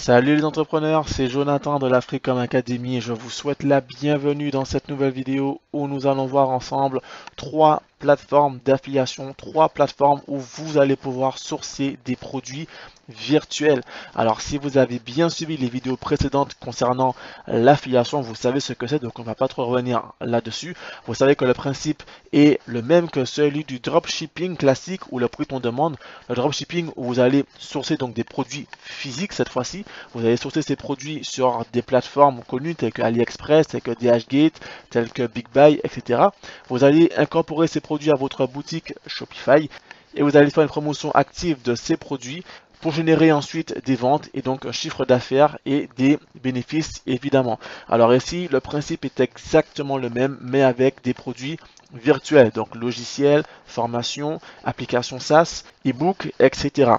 Salut les entrepreneurs, c'est Jonathan de la Freecom Academy et je vous souhaite la bienvenue dans cette nouvelle vidéo où nous allons voir ensemble trois plateformes d'affiliation, trois plateformes où vous allez pouvoir sourcer des produits virtuels. Alors si vous avez bien suivi les vidéos précédentes concernant l'affiliation, vous savez ce que c'est, donc on ne va pas trop revenir là-dessus. Vous savez que le principe est le même que celui du dropshipping classique ou le prix on demande. Le dropshipping où vous allez sourcer donc des produits physiques cette fois-ci. Vous allez sourcer ces produits sur des plateformes connues telles que AliExpress, telles que DHgate, telles que BigBuy, etc. Vous allez incorporer ces produits à votre boutique Shopify et vous allez faire une promotion active de ces produits pour générer ensuite des ventes et donc un chiffre d'affaires et des bénéfices évidemment. Alors ici, le principe est exactement le même mais avec des produits virtuels, donc logiciels, formation, applications SaaS, e-book, etc.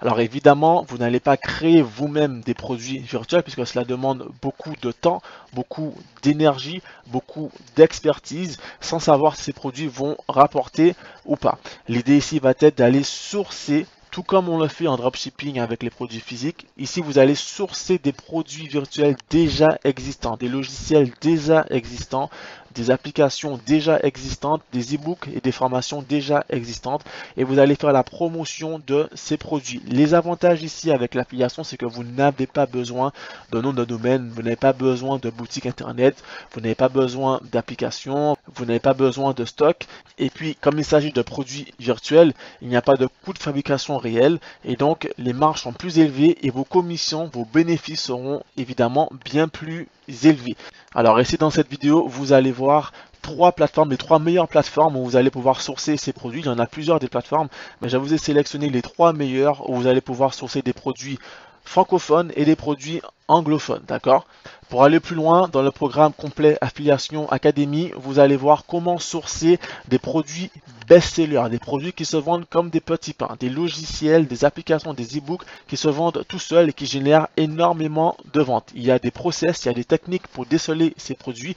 Alors évidemment, vous n'allez pas créer vous-même des produits virtuels puisque cela demande beaucoup de temps, beaucoup d'énergie, beaucoup d'expertise sans savoir si ces produits vont rapporter ou pas. L'idée ici va être d'aller sourcer, tout comme on le fait en dropshipping avec les produits physiques. Ici, vous allez sourcer des produits virtuels déjà existants, des logiciels déjà existants, des applications déjà existantes, des e-books et des formations déjà existantes et vous allez faire la promotion de ces produits. Les avantages ici avec l'affiliation, c'est que vous n'avez pas besoin de nom de domaine, vous n'avez pas besoin de boutique internet, vous n'avez pas besoin d'application, vous n'avez pas besoin de stock et puis comme il s'agit de produits virtuels, il n'y a pas de coût de fabrication réel et donc les marges sont plus élevées et vos commissions, vos bénéfices seront évidemment bien plus élevés. Alors ici dans cette vidéo, vous allez voir trois plateformes, les trois meilleures plateformes où vous allez pouvoir sourcer ces produits. Il y en a plusieurs des plateformes, mais je vous ai sélectionné les trois meilleures où vous allez pouvoir sourcer des produits francophones et des produits anglophones, d'accord? Pour aller plus loin, dans le programme complet Affiliation Academy, vous allez voir comment sourcer des produits best-sellers, des produits qui se vendent comme des petits pains, des logiciels, des applications, des e-books qui se vendent tout seuls et qui génèrent énormément de ventes. Il y a des process, il y a des techniques pour déceler ces produits.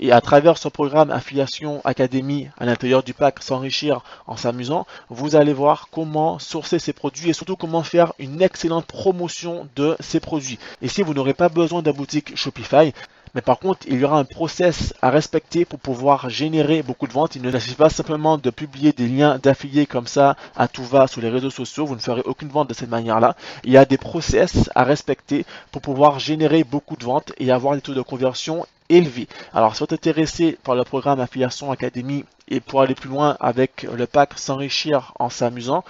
Et à travers ce programme Affiliation Academy à l'intérieur du pack S'enrichir en s'amusant, vous allez voir comment sourcer ces produits et surtout comment faire une excellente promotion de ces produits. Ici, vous n'aurez pas besoin de boutique Shopify. Mais par contre, il y aura un process à respecter pour pouvoir générer beaucoup de ventes. Il ne suffit pas simplement de publier des liens d'affiliés comme ça à tout va sur les réseaux sociaux. Vous ne ferez aucune vente de cette manière-là. Il y a des process à respecter pour pouvoir générer beaucoup de ventes et avoir des taux de conversion élevés. Alors, si vous êtes intéressé par le programme Affiliation Academy et pour aller plus loin avec le pack S'enrichir en s'amusant,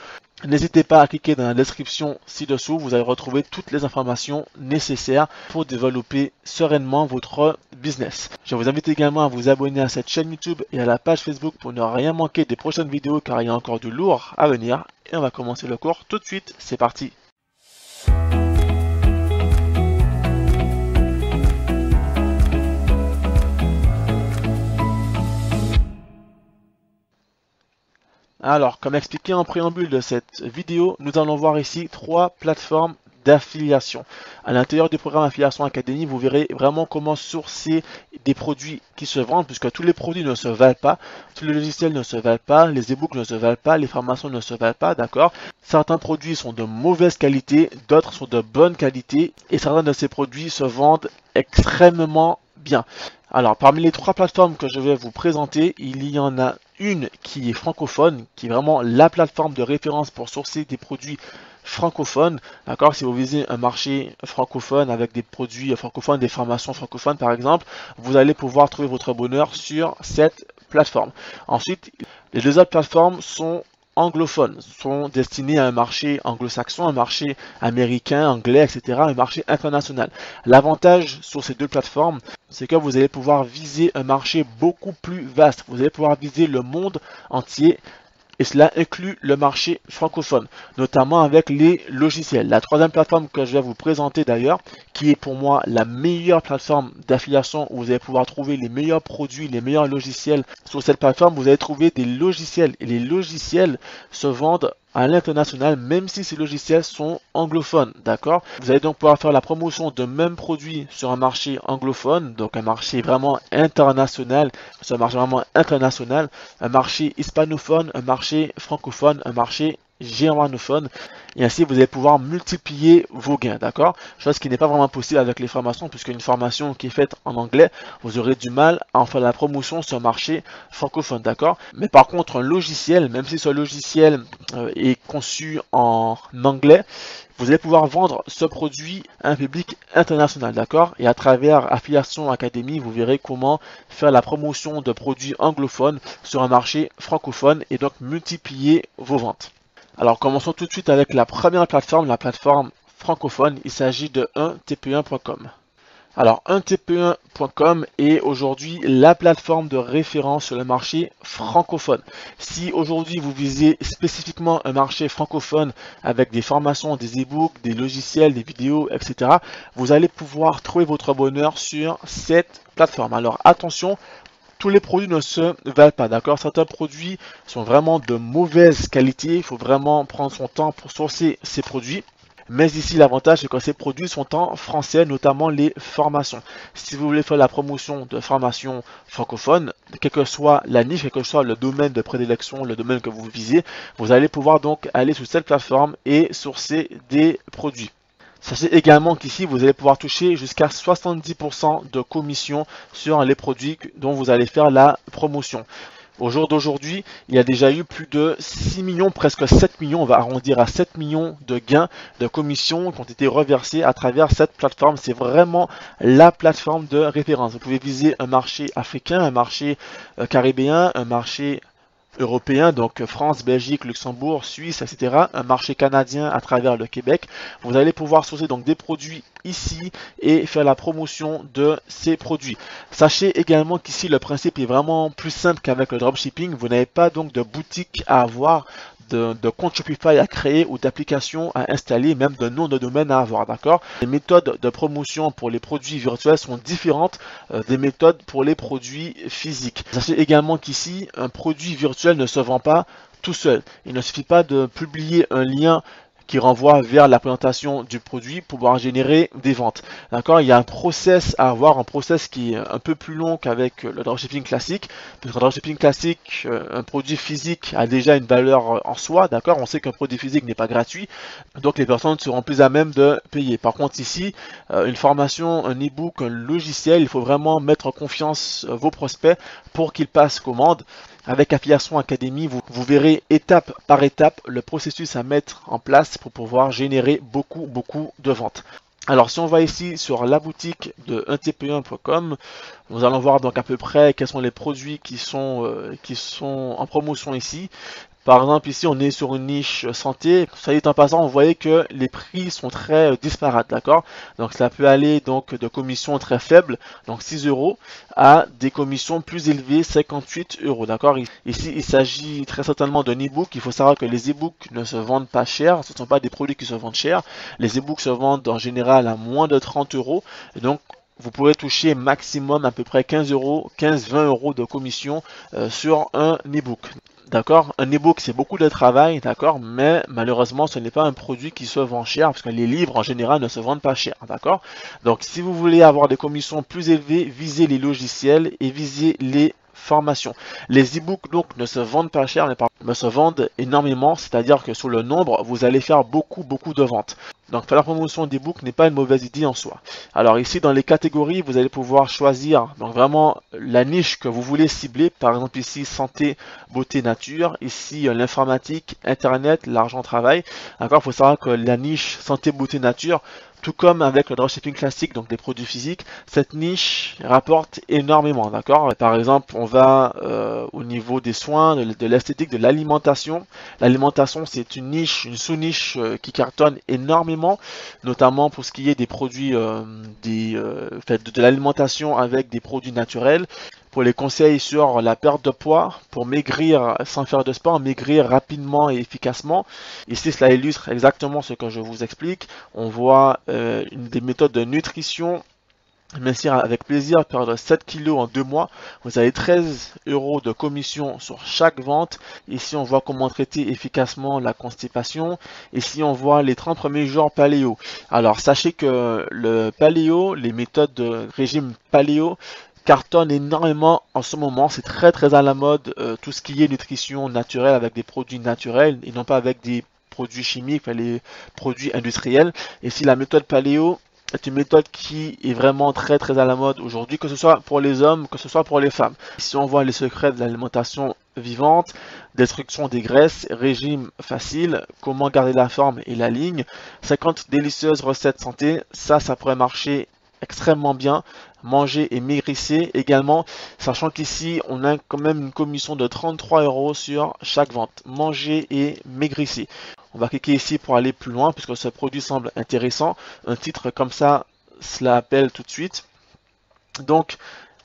n'hésitez pas à cliquer dans la description ci-dessous, vous allez retrouver toutes les informations nécessaires pour développer sereinement votre business. Je vous invite également à vous abonner à cette chaîne YouTube et à la page Facebook pour ne rien manquer des prochaines vidéos car il y a encore du lourd à venir. Et on va commencer le cours tout de suite, c'est parti! Alors, comme expliqué en préambule de cette vidéo, nous allons voir ici trois plateformes d'affiliation. À l'intérieur du programme Affiliation Academy, vous verrez vraiment comment sourcer des produits qui se vendent, puisque tous les produits ne se valent pas, tous les logiciels ne se valent pas, les e-books ne se valent pas, les formations ne se valent pas, d'accord? Certains produits sont de mauvaise qualité, d'autres sont de bonne qualité, et certains de ces produits se vendent extrêmement bien. Alors, parmi les trois plateformes que je vais vous présenter, il y en a une qui est francophone, qui est vraiment la plateforme de référence pour sourcer des produits francophones. D'accord, si vous visez un marché francophone avec des produits francophones, des formations francophones par exemple, vous allez pouvoir trouver votre bonheur sur cette plateforme. Ensuite, les deux autres plateformes sont anglophones, sont destinés à un marché anglo-saxon, un marché américain, anglais, etc., un marché international. L'avantage sur ces deux plateformes, c'est que vous allez pouvoir viser un marché beaucoup plus vaste. Vous allez pouvoir viser le monde entier et cela inclut le marché francophone, notamment avec les logiciels. La troisième plateforme que je vais vous présenter d'ailleurs, qui est pour moi la meilleure plateforme d'affiliation où vous allez pouvoir trouver les meilleurs produits, les meilleurs logiciels. Sur cette plateforme, vous allez trouver des logiciels et les logiciels se vendent à l'international, même si ces logiciels sont anglophones, d'accord? Vous allez donc pouvoir faire la promotion de mêmes produits sur un marché anglophone, donc un marché vraiment international, un marché hispanophone, un marché francophone, un marché germanophone. Et ainsi, vous allez pouvoir multiplier vos gains, d'accord? Chose qui n'est pas vraiment possible avec les formations, puisque une formation qui est faite en anglais, vous aurez du mal à en faire la promotion sur un marché francophone, d'accord? Mais par contre, un logiciel, même si ce logiciel est conçu en anglais, vous allez pouvoir vendre ce produit à un public international, d'accord? Et à travers Affiliation Academy, vous verrez comment faire la promotion de produits anglophones sur un marché francophone et donc multiplier vos ventes. Alors commençons tout de suite avec la première plateforme, la plateforme francophone. Il s'agit de 1TP1.com. Alors 1TP1.com est aujourd'hui la plateforme de référence sur le marché francophone. Si aujourd'hui vous visez spécifiquement un marché francophone avec des formations, des e-books, des logiciels, des vidéos, etc., vous allez pouvoir trouver votre bonheur sur cette plateforme. Alors attention, tous les produits ne se valent pas, d'accord? Certains produits sont vraiment de mauvaise qualité. Il faut vraiment prendre son temps pour sourcer ces produits. Mais ici, l'avantage, c'est que ces produits sont en français, notamment les formations. Si vous voulez faire la promotion de formations francophones, quelle que soit la niche, quel que soit le domaine de prédilection, le domaine que vous visez, vous allez pouvoir donc aller sur cette plateforme et sourcer des produits. Sachez également qu'ici, vous allez pouvoir toucher jusqu'à 70% de commission sur les produits dont vous allez faire la promotion. Au jour d'aujourd'hui, il y a déjà eu plus de 6 millions, presque 7 millions, on va arrondir à 7 millions de gains de commissions qui ont été reversés à travers cette plateforme. C'est vraiment la plateforme de référence. Vous pouvez viser un marché africain, un marché caribéen, un marché européen, donc France, Belgique, Luxembourg, Suisse, etc., un marché canadien à travers le Québec. Vous allez pouvoir sourcer donc des produits ici et faire la promotion de ces produits. Sachez également qu'ici le principe est vraiment plus simple qu'avec le dropshipping. Vous n'avez pas donc de boutique à avoir, de compte Shopify à créer ou d'application à installer, même de nom de domaine à avoir, d'accord? Les méthodes de promotion pour les produits virtuels sont différentes des méthodes pour les produits physiques. Sachez également qu'ici, un produit virtuel ne se vend pas tout seul. Il ne suffit pas de publier un lien qui renvoie vers la présentation du produit pour pouvoir générer des ventes. D'accord? Il y a un process à avoir, un process qui est un peu plus long qu'avec le dropshipping classique. Parce que le dropshipping classique, un produit physique a déjà une valeur en soi. D'accord? On sait qu'un produit physique n'est pas gratuit. Donc les personnes seront plus à même de payer. Par contre ici, une formation, un e-book, un logiciel, il faut vraiment mettre en confiance vos prospects pour qu'ils passent commande. Avec Affiliation Academy, vous verrez étape par étape le processus à mettre en place pour pouvoir générer beaucoup de ventes. Alors si on va ici sur la boutique de 1TP1.com, nous allons voir donc à peu près quels sont les produits qui sont en promotion ici. Par exemple, ici, on est sur une niche santé. Ça y est, en passant, vous voyez que les prix sont très disparates, d'accord? Donc, ça peut aller donc de commissions très faibles, donc 6 euros, à des commissions plus élevées, 58 euros, d'accord? Ici, il s'agit très certainement d'un e-book. Il faut savoir que les e-books ne se vendent pas cher. Ce ne sont pas des produits qui se vendent cher. Les e-books se vendent en général à moins de 30 euros. Et donc, vous pourrez toucher maximum à peu près 15 euros, 15-20 euros de commission sur un e-book. D'accord, un e-book c'est beaucoup de travail, d'accord, mais malheureusement ce n'est pas un produit qui se vend cher parce que les livres en général ne se vendent pas cher, d'accord. Donc si vous voulez avoir des commissions plus élevées, visez les logiciels et visez les formations. Les e-books donc ne se vendent pas cher mais se vendent énormément, c'est-à-dire que sur le nombre vous allez faire beaucoup de ventes. Donc faire la promotion d'e-book n'est pas une mauvaise idée en soi. Alors ici dans les catégories vous allez pouvoir choisir donc vraiment la niche que vous voulez cibler. Par exemple ici santé, beauté, nature. Ici l'informatique, internet, l'argent, travail. D'accord, il faut savoir que la niche santé, beauté, nature, tout comme avec le dropshipping classique, donc des produits physiques, cette niche rapporte énormément, d'accord? Par exemple, on va au niveau des soins, de l'esthétique, de l'alimentation. L'alimentation, c'est une niche, une sous-niche qui cartonne énormément, notamment pour ce qui est des produits, de l'alimentation avec des produits naturels. Pour les conseils sur la perte de poids, pour maigrir sans faire de sport, maigrir rapidement et efficacement. Ici, cela illustre exactement ce que je vous explique. On voit des méthodes de nutrition. Mincir avec plaisir, perdre 7 kg en 2 mois. Vous avez 13 euros de commission sur chaque vente. Ici, on voit comment traiter efficacement la constipation. Ici, on voit les 30 premiers jours paléo. Alors, sachez que le paléo, les méthodes de régime paléo, cartonne énormément en ce moment. C'est très à la mode, tout ce qui est nutrition naturelle avec des produits naturels et non pas avec des produits chimiques, enfin, les produits industriels. Et si la méthode paléo est une méthode qui est vraiment très à la mode aujourd'hui, que ce soit pour les hommes, que ce soit pour les femmes. Ici on voit les secrets de l'alimentation vivante, destruction des graisses, régime facile, comment garder la forme et la ligne, 50 délicieuses recettes santé, ça pourrait marcher extrêmement bien. Manger et maigrissez également, sachant qu'ici on a quand même une commission de 33 € sur chaque vente. Manger et maigrissez. On va cliquer ici pour aller plus loin puisque ce produit semble intéressant. Un titre comme ça, cela appelle tout de suite. Donc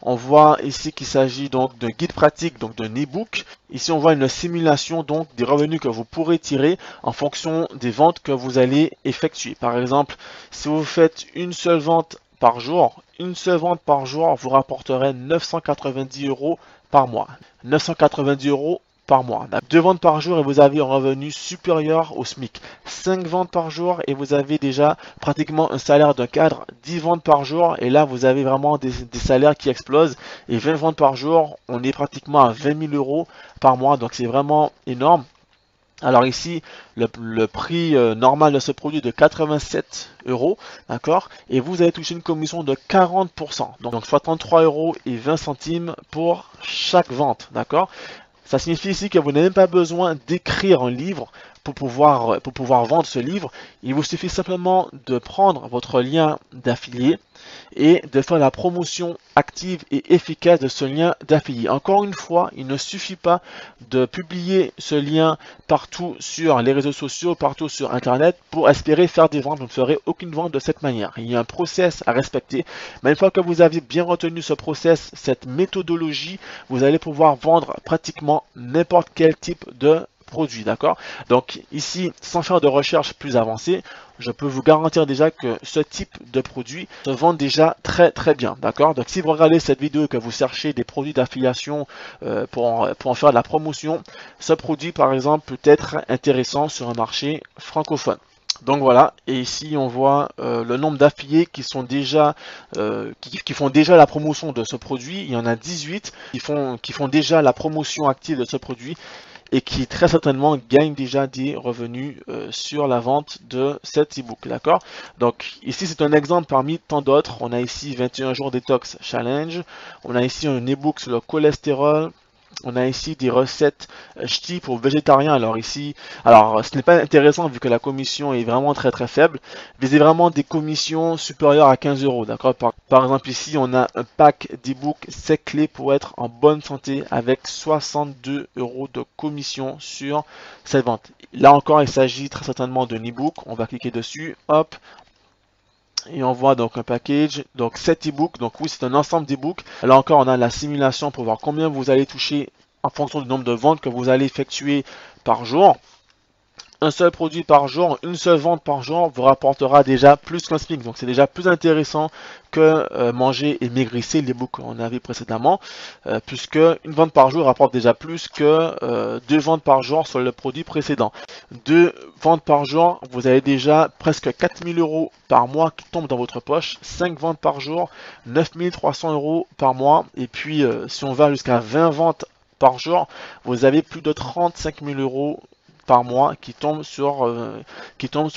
on voit ici qu'il s'agit donc d'un guide pratique, donc d'un e-book. Ici on voit une simulation donc des revenus que vous pourrez tirer en fonction des ventes que vous allez effectuer. Par exemple, si vous faites une seule vente par jour, vous rapporterez 990 € par mois. 990 € par mois. 2 ventes par jour et vous avez un revenu supérieur au SMIC. 5 ventes par jour et vous avez déjà pratiquement un salaire d'un cadre. 10 ventes par jour et là vous avez vraiment des salaires qui explosent. Et 20 ventes par jour, on est pratiquement à 20 000 € par mois. Donc c'est vraiment énorme. Alors ici, le prix normal de ce produit est de 87 €, d'accord? Et vous allez toucher une commission de 40%, donc soit 33,20 € pour chaque vente, d'accord? Ça signifie ici que vous n'avez même pas besoin d'écrire un livre pour pouvoir vendre ce livre. Il vous suffit simplement de prendre votre lien d'affilié et de faire la promotion active et efficace de ce lien d'affilié. Encore une fois, il ne suffit pas de publier ce lien partout sur les réseaux sociaux, partout sur Internet pour espérer faire des ventes. Vous ne ferez aucune vente de cette manière. Il y a un process à respecter. Mais une fois que vous avez bien retenu ce process, cette méthodologie, vous allez pouvoir vendre pratiquement n'importe quel type de produit, d'accord? Donc ici, sans faire de recherche plus avancée, je peux vous garantir déjà que ce type de produit se vend déjà très bien, d'accord? Donc si vous regardez cette vidéo et que vous cherchez des produits d'affiliation pour en faire de la promotion, ce produit par exemple peut être intéressant sur un marché francophone. Donc voilà, et ici on voit le nombre d'affiliés qui sont déjà qui font déjà la promotion de ce produit. Il y en a 18 qui font déjà la promotion active de ce produit et qui très certainement gagnent déjà des revenus sur la vente de cet e-book, d'accord? Donc ici c'est un exemple parmi tant d'autres. On a ici 21 jours détox challenge, on a ici un e-book sur le cholestérol. On a ici des recettes ch'ti pour végétariens. Alors ici, ce n'est pas intéressant vu que la commission est vraiment très faible. Visez vraiment des commissions supérieures à 15 €, d'accord? Par exemple ici, on a un pack d'e-book 7 clés pour être en bonne santé avec 62 € de commission sur cette vente. Là encore, il s'agit très certainement d'un e-book. On va cliquer dessus, hop. Et on voit donc un package, donc 7 e-books, donc oui c'est un ensemble d'e-books. Là encore on a la simulation pour voir combien vous allez toucher en fonction du nombre de ventes que vous allez effectuer par jour. Un seul produit par jour, une seule vente par jour vous rapportera déjà plus qu'un SMIC. Donc c'est déjà plus intéressant que manger et maigrissez l'e-book qu'on avait précédemment, puisque une vente par jour rapporte déjà plus que 2 ventes par jour sur le produit précédent. 2 ventes par jour, vous avez déjà presque 4 000 € par mois qui tombent dans votre poche. 5 ventes par jour, 9 300 € par mois. Et puis si on va jusqu'à 20 ventes par jour, vous avez plus de 35 000 € par mois qui tombent sur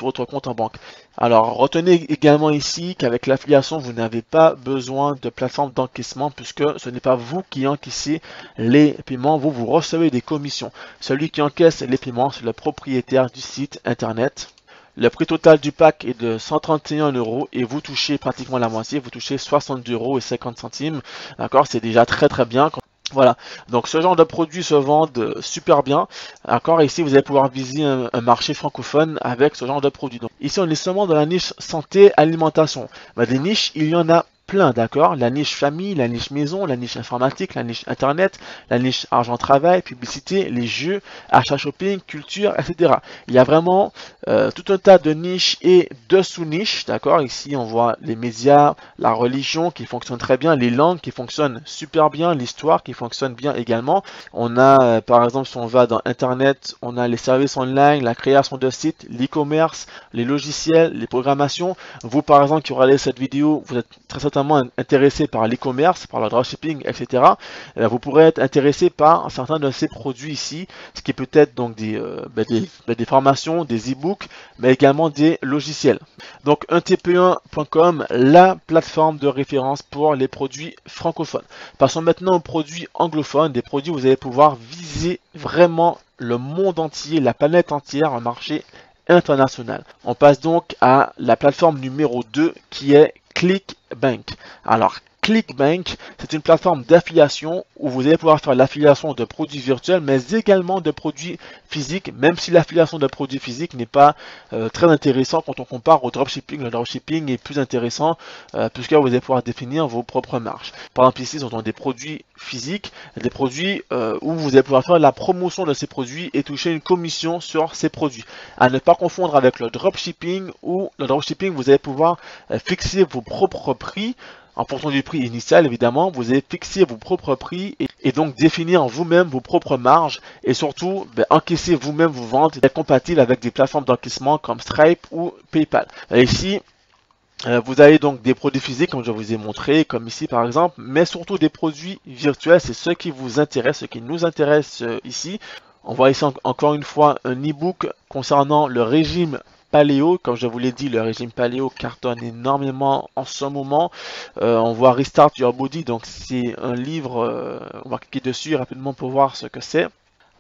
votre compte en banque. Alors retenez également ici qu'avec l'affiliation vous n'avez pas besoin de plateforme d'encaissement puisque ce n'est pas vous qui encaissez les paiements, vous recevez des commissions. Celui qui encaisse les paiements c'est le propriétaire du site internet. Le prix total du pack est de 131 € et vous touchez pratiquement la moitié, vous touchez 62,50 €. D'accord, c'est déjà très bien. Voilà, donc ce genre de produits se vendent super bien. D'accord, ici vous allez pouvoir viser un marché francophone avec ce genre de produits. Donc ici on est seulement dans la niche santé alimentation. Des niches, il y en a plein, d'accord? La niche famille, la niche maison, la niche informatique, la niche internet, la niche argent travail, publicité, les jeux, achat shopping, culture, etc. Il y a vraiment tout un tas de niches et de sous-niches, d'accord? Ici on voit les médias, la religion qui fonctionne très bien, les langues qui fonctionnent super bien, l'histoire qui fonctionne bien également. On a par exemple si on va dans internet, on a les services online, la création de sites, l'e-commerce, les logiciels, les programmations. Vous par exemple qui regardez cette vidéo, vous êtes très certainement certainement intéressé par l'e-commerce, par le dropshipping, etc., vous pourrez être intéressé par certains de ces produits ici, ce qui peut être donc des formations, des e-books, mais également des logiciels. Donc untp1.com, la plateforme de référence pour les produits francophones. Passons maintenant aux produits anglophones, des produits où vous allez pouvoir viser vraiment le monde entier, la planète entière, un marché international. On passe donc à la plateforme numéro 2 qui est ClickBank. Alors ClickBank, c'est une plateforme d'affiliation où vous allez pouvoir faire l'affiliation de produits virtuels, mais également de produits physiques, même si l'affiliation de produits physiques n'est pas très intéressant quand on compare au dropshipping. Le dropshipping est plus intéressant puisque vous allez pouvoir définir vos propres marges. Par exemple ici, ce sont des produits physiques, des produits où vous allez pouvoir faire la promotion de ces produits et toucher une commission sur ces produits. À ne pas confondre avec le dropshipping, où le dropshipping, vous allez pouvoir fixer vos propres prix. En fonction du prix initial, évidemment, vous allez fixer vos propres prix et donc définir vous-même vos propres marges et surtout encaisser vous-même vos ventes compatibles avec des plateformes d'encaissement comme Stripe ou PayPal. Et ici, vous avez donc des produits physiques comme je vous ai montré, comme ici par exemple, mais surtout des produits virtuels, c'est ce qui vous intéresse, ce qui nous intéresse ici. On voit ici encore une fois un e-book concernant le régime paléo. Comme je vous l'ai dit, le régime paléo cartonne énormément en ce moment. On voit Restart Your Body, donc c'est un livre, on va cliquer dessus rapidement pour voir ce que c'est.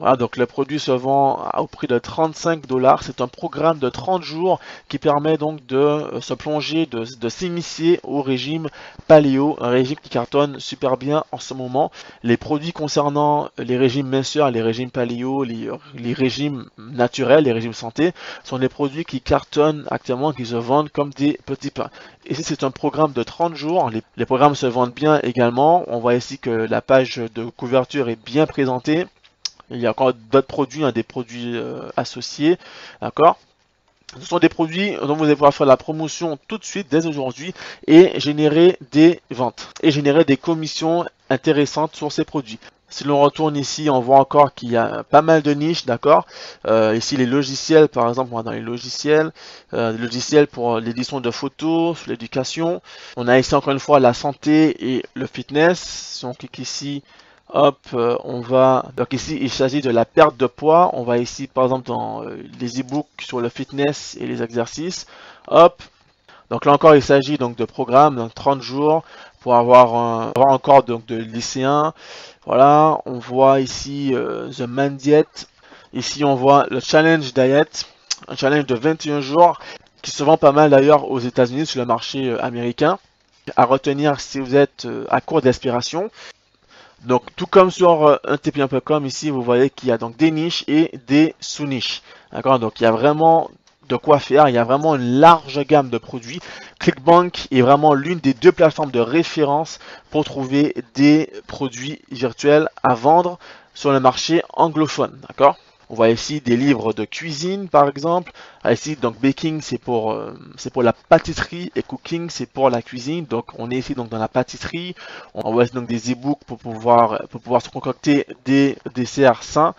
Voilà, donc le produit se vend au prix de 35 $. C'est un programme de 30 jours qui permet donc de se plonger, de s'initier au régime paléo, un régime qui cartonne super bien en ce moment. Les produits concernant les régimes minceurs, les régimes paléo, les régimes naturels, les régimes santé, sont des produits qui cartonnent actuellement, qui se vendent comme des petits pains. Ici, c'est un programme de 30 jours. Les programmes se vendent bien également. On voit ici que la page de couverture est bien présentée. Il y a encore d'autres produits, des produits associés, d'accord? Ce sont des produits dont vous allez pouvoir faire la promotion tout de suite, dès aujourd'hui, et générer des ventes, et générer des commissions intéressantes sur ces produits. Si l'on retourne ici, on voit encore qu'il y a pas mal de niches, d'accord? Ici, les logiciels, par exemple, on va dans les logiciels pour l'édition de photos, sur l'éducation. On a ici encore une fois la santé et le fitness. Si on clique ici, hop, on va, donc ici il s'agit de la perte de poids. On va ici par exemple dans les e-books sur le fitness et les exercices, hop, donc là encore il s'agit donc de programmes, donc 30 jours pour avoir encore donc de lycéens. Voilà, on voit ici The Man Diet, ici on voit le Challenge Diet, un challenge de 21 jours qui se vend pas mal d'ailleurs aux États-Unis sur le marché américain. À retenir si vous êtes à court d'inspiration. Donc, tout comme sur untp1.com, ici, vous voyez qu'il y a donc des niches et des sous-niches. D'accord? Donc, il y a vraiment de quoi faire. Il y a vraiment une large gamme de produits. ClickBank est vraiment l'une des deux plateformes de référence pour trouver des produits virtuels à vendre sur le marché anglophone. D'accord? On voit ici des livres de cuisine, par exemple. Ici, donc, baking, c'est pour la pâtisserie et cooking, c'est pour la cuisine. Donc, on est ici donc dans la pâtisserie. On voit donc des e-books pour pouvoir se concocter des desserts sains.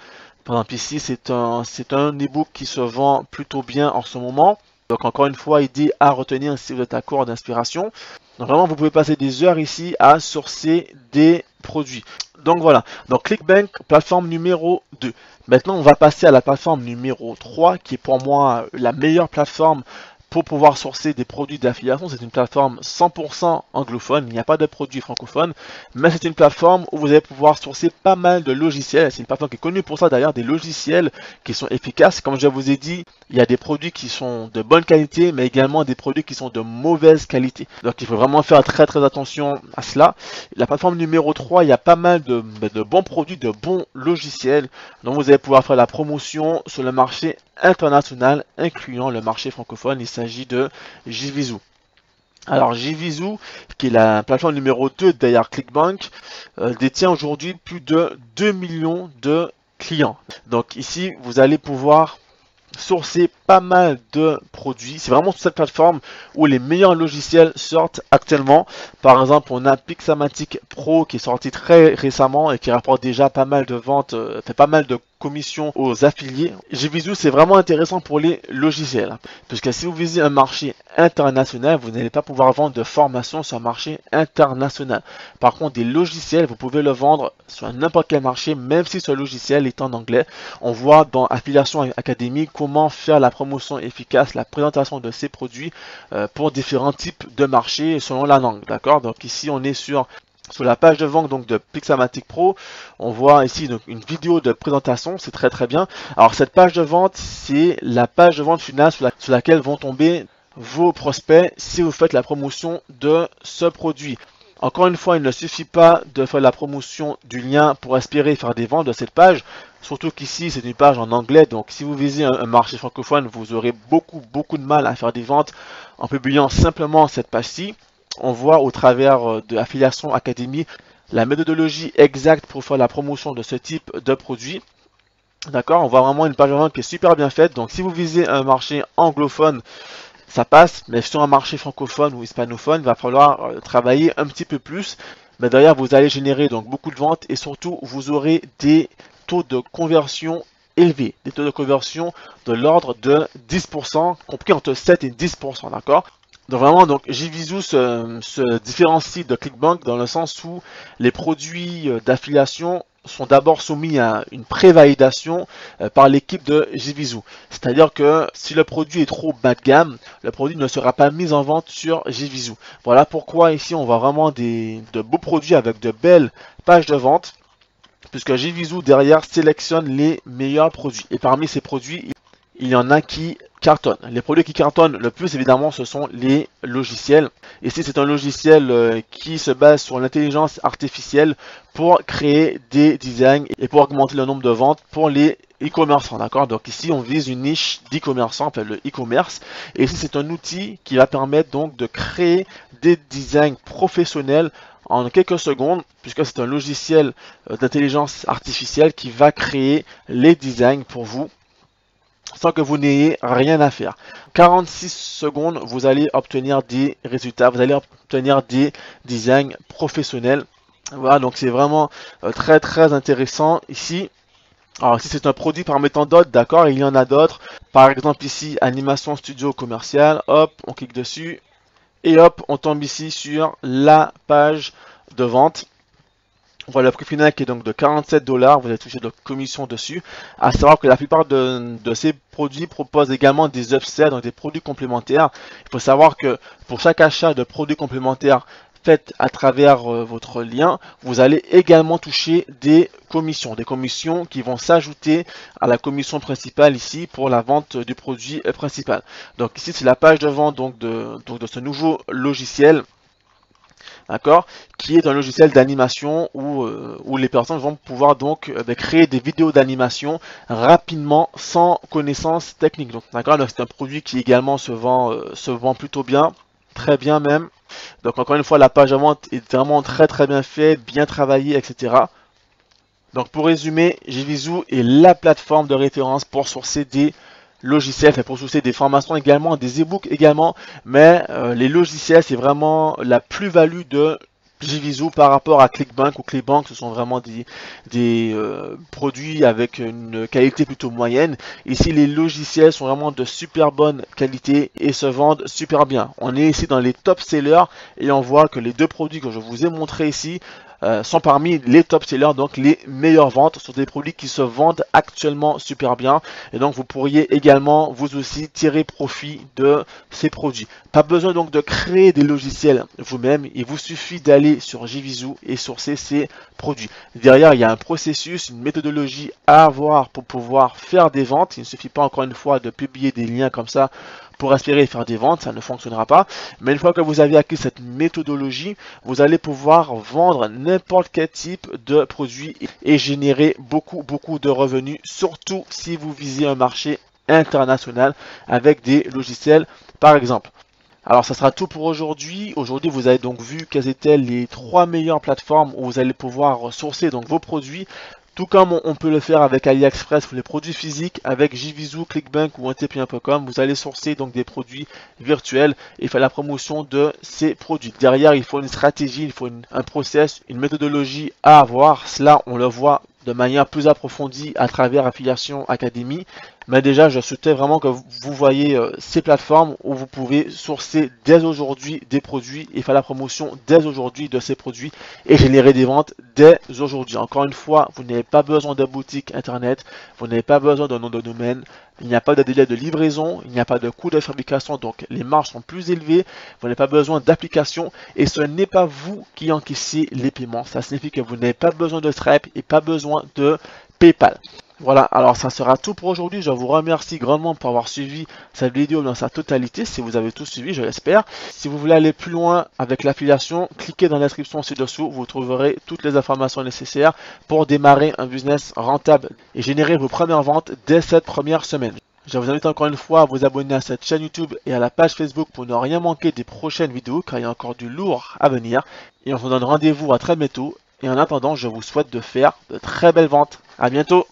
Par exemple, ici, c'est un e-book qui se vend plutôt bien en ce moment. Donc, encore une fois, idée à retenir si vous êtes à court d'inspiration. Donc, vraiment, vous pouvez passer des heures ici à sourcer des produits. Donc, voilà. Donc, ClickBank, plateforme numéro 2. Maintenant, on va passer à la plateforme numéro 3, qui est pour moi la meilleure plateforme pour pouvoir sourcer des produits d'affiliation. C'est une plateforme 100% anglophone, il n'y a pas de produits francophones, mais c'est une plateforme où vous allez pouvoir sourcer pas mal de logiciels. C'est une plateforme qui est connue pour ça d'ailleurs, des logiciels qui sont efficaces. Comme je vous ai dit, il y a des produits qui sont de bonne qualité, mais également des produits qui sont de mauvaise qualité. Donc il faut vraiment faire très attention à cela. La plateforme numéro 3, il y a pas mal de bons produits, de bons logiciels, dont vous allez pouvoir faire la promotion sur le marché international, incluant le marché francophone. Il s'agit de JVZoo. Alors JVZoo, qui est la plateforme numéro 2 derrière ClickBank, détient aujourd'hui plus de 2 millions de clients. Donc ici, vous allez pouvoir sourcer pas mal de produits. C'est vraiment sur cette plateforme où les meilleurs logiciels sortent actuellement. Par exemple, on a Pixamatic Pro qui est sorti très récemment et qui rapporte déjà pas mal de ventes, fait pas mal de commission aux affiliés. JVZoo, c'est vraiment intéressant pour les logiciels, puisque si vous visez un marché international, vous n'allez pas pouvoir vendre de formation sur un marché international. Par contre, des logiciels, vous pouvez le vendre sur n'importe quel marché, même si ce logiciel est en anglais. On voit dans Affiliation Academy comment faire la promotion efficace, la présentation de ces produits pour différents types de marchés selon la langue. D'accord? Donc ici, on est sur la page de vente donc de Pixamatic Pro. On voit ici donc une vidéo de présentation, c'est très bien. Alors cette page de vente, c'est la page de vente finale sur laquelle vont tomber vos prospects si vous faites la promotion de ce produit. Encore une fois, il ne suffit pas de faire la promotion du lien pour espérer faire des ventes de cette page. Surtout qu'ici, c'est une page en anglais. Donc, si vous visez un marché francophone, vous aurez beaucoup de mal à faire des ventes en publiant simplement cette page-ci. On voit au travers de Affiliation Academy la méthodologie exacte pour faire la promotion de ce type de produit. D'accord, on voit vraiment une page de vente qui est super bien faite. Donc, si vous visez un marché anglophone, ça passe, mais sur un marché francophone ou hispanophone, il va falloir travailler un petit peu plus. Mais derrière, vous allez générer donc beaucoup de ventes et surtout, vous aurez des taux de conversion élevés, des taux de conversion de l'ordre de 10%, compris entre 7 et 10%, d'accord? Donc vraiment, JVZoo se différencie de ClickBank dans le sens où les produits d'affiliation sont d'abord soumis à une pré-validation par l'équipe de JVZoo. C'est-à-dire que si le produit est trop bas de gamme, le produit ne sera pas mis en vente sur JVZoo. Voilà pourquoi ici on voit vraiment de beaux produits avec de belles pages de vente, puisque JVZoo derrière sélectionne les meilleurs produits. Et parmi ces produits, il y en a qui cartonnent. Les produits qui cartonnent le plus, évidemment, ce sont les logiciels. Ici, c'est un logiciel qui se base sur l'intelligence artificielle pour créer des designs et pour augmenter le nombre de ventes pour les e-commerçants. D'accord? Donc ici, on vise une niche d'e-commerçants, enfin le e-commerce. Et ici, c'est un outil qui va permettre donc de créer des designs professionnels en quelques secondes, puisque c'est un logiciel d'intelligence artificielle qui va créer les designs pour vous, sans que vous n'ayez rien à faire. 46 secondes, vous allez obtenir des résultats, vous allez obtenir des designs professionnels. Voilà, donc c'est vraiment très intéressant ici. Alors ici c'est un produit permettant d'autres, d'accord, il y en a d'autres. Par exemple ici, Animation Studio Commercial, hop, on clique dessus. Et hop, on tombe ici sur la page de vente. On voit le prix final qui est donc de 47 $, vous allez toucher de commission dessus. À savoir que la plupart de ces produits proposent également des upsells, donc des produits complémentaires. Il faut savoir que pour chaque achat de produits complémentaires fait à travers votre lien, vous allez également toucher des commissions qui vont s'ajouter à la commission principale ici pour la vente du produit principal. Donc ici c'est la page de vente de ce nouveau logiciel. D'accord, qui est un logiciel d'animation où les personnes vont pouvoir donc créer des vidéos d'animation rapidement sans connaissance technique. Donc d'accord, c'est un produit qui également se vend plutôt bien, très bien même. Donc encore une fois, la page de vente est vraiment très bien faite, bien travaillée, etc. Donc pour résumer, JVZoo est la plateforme de référence pour sourcer des logiciels, pour sourcer des formations également, des e-books également, mais les logiciels c'est vraiment la plus-value de JVZoo par rapport à ClickBank. Ou ClickBank, ce sont vraiment des produits avec une qualité plutôt moyenne. Ici les logiciels sont vraiment de super bonne qualité et se vendent super bien. On est ici dans les top sellers et on voit que les deux produits que je vous ai montrés ici sont parmi les top sellers, donc les meilleures ventes sur des produits qui se vendent actuellement super bien. Et donc vous pourriez également vous aussi tirer profit de ces produits. Pas besoin donc de créer des logiciels vous-même, il vous suffit d'aller sur JVZoo et sourcer ces produits. Derrière, il y a un processus, une méthodologie à avoir pour pouvoir faire des ventes. Il ne suffit pas encore une fois de publier des liens comme ça pour espérer faire des ventes, ça ne fonctionnera pas. Mais une fois que vous avez acquis cette méthodologie, vous allez pouvoir vendre n'importe quel type de produit et générer beaucoup de revenus, surtout si vous visez un marché international avec des logiciels par exemple. Alors ça sera tout pour aujourd'hui. Aujourd'hui vous avez donc vu quelles étaient les 3 meilleures plateformes où vous allez pouvoir sourcer donc vos produits. Tout comme on peut le faire avec AliExpress pour les produits physiques, avec JVZoo, Clickbank ou Antepien.com, vous allez sourcer donc des produits virtuels et faire la promotion de ces produits. Derrière, il faut une stratégie, il faut un process, une méthodologie à avoir. Cela, on le voit de manière plus approfondie à travers Affiliation Academy. Mais déjà, je souhaitais vraiment que vous voyez ces plateformes où vous pouvez sourcer dès aujourd'hui des produits et faire la promotion dès aujourd'hui de ces produits et générer des ventes dès aujourd'hui. Encore une fois, vous n'avez pas besoin de boutique internet, vous n'avez pas besoin d'un nom de domaine, il n'y a pas de délai de livraison, il n'y a pas de coût de fabrication, donc les marges sont plus élevées, vous n'avez pas besoin d'application et ce n'est pas vous qui encaissez les paiements. Ça signifie que vous n'avez pas besoin de Stripe et pas besoin de PayPal. Voilà, alors ça sera tout pour aujourd'hui. Je vous remercie grandement pour avoir suivi cette vidéo dans sa totalité, si vous avez tout suivi, je l'espère. Si vous voulez aller plus loin avec l'affiliation, cliquez dans la description ci-dessous, vous trouverez toutes les informations nécessaires pour démarrer un business rentable et générer vos premières ventes dès cette première semaine. Je vous invite encore une fois à vous abonner à cette chaîne YouTube et à la page Facebook pour ne rien manquer des prochaines vidéos, car il y a encore du lourd à venir. Et on se donne rendez-vous à très bientôt. Et en attendant, je vous souhaite de faire de très belles ventes. À bientôt!